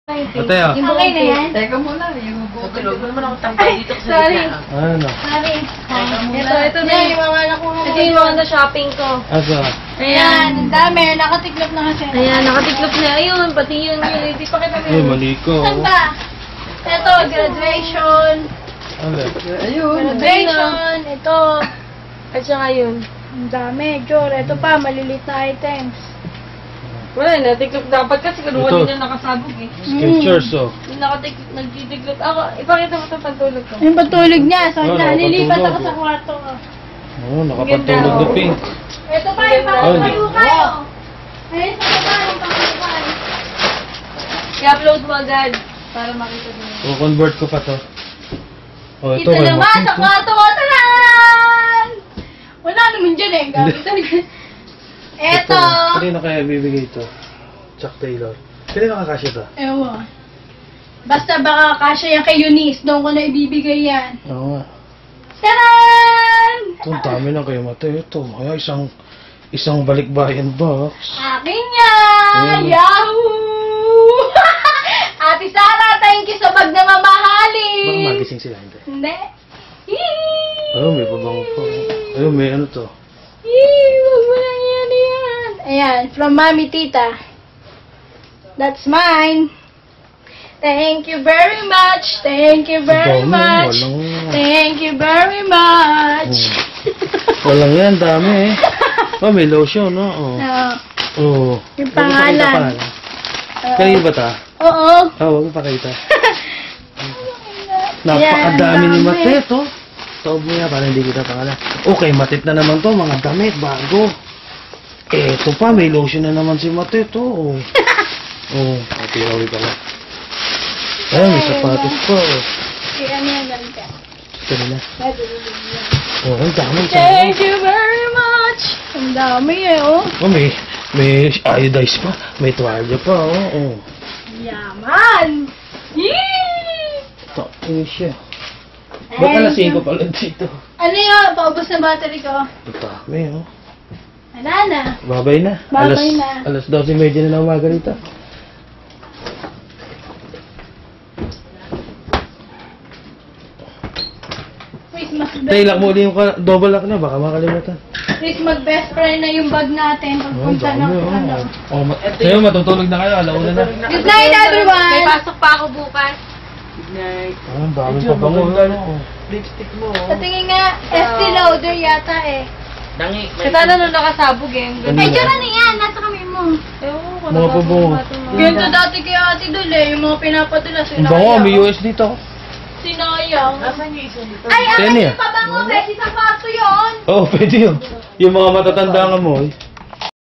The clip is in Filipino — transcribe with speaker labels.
Speaker 1: Mateo.
Speaker 2: Yung okay na yan?
Speaker 3: Teka muna, yung
Speaker 4: Tulog mo naman ako tambay dito kasi
Speaker 2: Sorry.
Speaker 1: Ano?
Speaker 2: Sorry.
Speaker 3: Ito
Speaker 2: na yung mga nakuha ko.
Speaker 4: Ito yung mga na-shopping ko.
Speaker 1: Asa?
Speaker 2: Ayan, ang dami. Nakatiklop na kasi.
Speaker 4: Ayan, nakatiklop na. Ayun, pati yun. Hindi pa kita
Speaker 1: Ay, mali ko.
Speaker 2: Saan ba? Ito, graduation.
Speaker 1: Ano?
Speaker 3: Ayun.
Speaker 2: Graduation. Ito.
Speaker 4: At saka yun.
Speaker 2: Ang dami, Jor. Ito pa, maliliit na items.
Speaker 4: Wala, natiklop dapat kasi kung
Speaker 1: Ito.
Speaker 4: hindi na nakasabog eh.
Speaker 1: Skechers, oh.
Speaker 4: Yung nagtitiklop. Ako, ipakita mo ito pagtulog ko.
Speaker 2: Yung pagtulog niya. So,
Speaker 1: Oh,
Speaker 2: nilipat
Speaker 1: nakapatulog,
Speaker 2: ako sa
Speaker 1: oh.
Speaker 2: kwarto.
Speaker 1: Oo, nakapatulog na pink.
Speaker 2: Ito pa, yung pangkayukay.
Speaker 4: Wow.
Speaker 2: Ayun, sa baba, yung pangkayukay.
Speaker 4: I-upload mo agad para makita mo.
Speaker 1: O-convert ko pa to. Oh, ito
Speaker 2: Ito
Speaker 1: may
Speaker 2: naman,
Speaker 1: pink,
Speaker 2: sa
Speaker 1: oh.
Speaker 2: kwarto ko. Taran! Wala naman dyan eh. Gabi talaga. Ito.
Speaker 1: Kanina kaya bibigay ito? Chuck Taylor. Kanina kakasya to?
Speaker 2: Ewan. Basta baka kasya yan kay Eunice. Doon ko na ibibigay yan.
Speaker 1: Oo nga.
Speaker 2: Taran!
Speaker 1: Ito, ang dami na kayo Mateo. Ito, kaya isang balikbayan box.
Speaker 2: Akin yan!
Speaker 1: Mm.
Speaker 2: Yahoo! Ate Sara, thank you sa bag na
Speaker 1: Baka
Speaker 2: mamahalin.
Speaker 1: magising sila, hindi.
Speaker 2: Hindi. Hii!
Speaker 1: Ayun, may pabango pa. Ayun, may ano to.
Speaker 2: Wag mo lang yan. Ayan, from Mami Tita. That's mine. Thank you very much. Thank you very
Speaker 1: Dami,
Speaker 2: much.
Speaker 1: walang-
Speaker 2: Thank you very much.
Speaker 1: Walang yan, dami eh. Oh, may lotion, no? Oh. Oh.
Speaker 2: Yung pangalan.
Speaker 1: Kanina ba ta?
Speaker 2: Oo.
Speaker 1: Huwag mo pakita. Napakadami ni Matet, oh. Taob mo yan, para hindi kita pangalan. Okay, Matet na naman to, mga damit, bago. Eto pa, may lotion na naman si Matet, oh. Oh, pati-rawi pala. Ayun, may sapatos pa, oh.
Speaker 2: Kaya ano yan, ganito.
Speaker 1: Kanina. Oh, ang dami.
Speaker 2: Thank you very much. Ang dami eh, oh.
Speaker 1: Oh, may iodize pa. May tuwalya pa, oh. Oh.
Speaker 2: Yaman. Yee!
Speaker 1: Ito, ini siya. Ba't alasin ko pala dito?
Speaker 2: Ano yun? Paubos na battery ko.
Speaker 1: Ang dami, oh.
Speaker 2: Wala na.
Speaker 1: Babay na.
Speaker 2: Babay na.
Speaker 1: Alas 12:30 na ng umaga rito.
Speaker 2: Please,
Speaker 1: Tay, lock mo ulit yung double lock na. Baka makalimutan.
Speaker 2: Please, mag-best friend na yung bag natin. Pagpunta ng ano.
Speaker 1: Oh, ngayon matutulog na kayo. Alauna na.
Speaker 2: Good night,
Speaker 4: May
Speaker 2: everyone!
Speaker 4: pasok pa ako bukas.
Speaker 3: Good night.
Speaker 1: Ah, ang dami pa bango. Ano?
Speaker 3: Lipstick mo.
Speaker 2: Sa tingin nga, ST loader yata eh.
Speaker 3: Dangi.
Speaker 4: Kasi na nung nakasabog eh.
Speaker 1: Ano
Speaker 2: Ay,
Speaker 1: yan?
Speaker 2: dyan na yan. Nasa kami mo.
Speaker 4: Ewan ko,
Speaker 1: Mga pabango.
Speaker 2: Ganito dati kay Ate Dul eh. Yung mga pinapadala,
Speaker 1: Ang bango,
Speaker 2: sinayang.
Speaker 1: may US dito.
Speaker 2: Sinayang.
Speaker 3: Nasaan yung isa dito?
Speaker 2: Ay,
Speaker 1: Yan
Speaker 2: akin
Speaker 1: yan.
Speaker 2: yung pabango. Pwede sa kwarto yun.
Speaker 1: Oo, pwede yun. Yung mga matatanda nga mo, eh.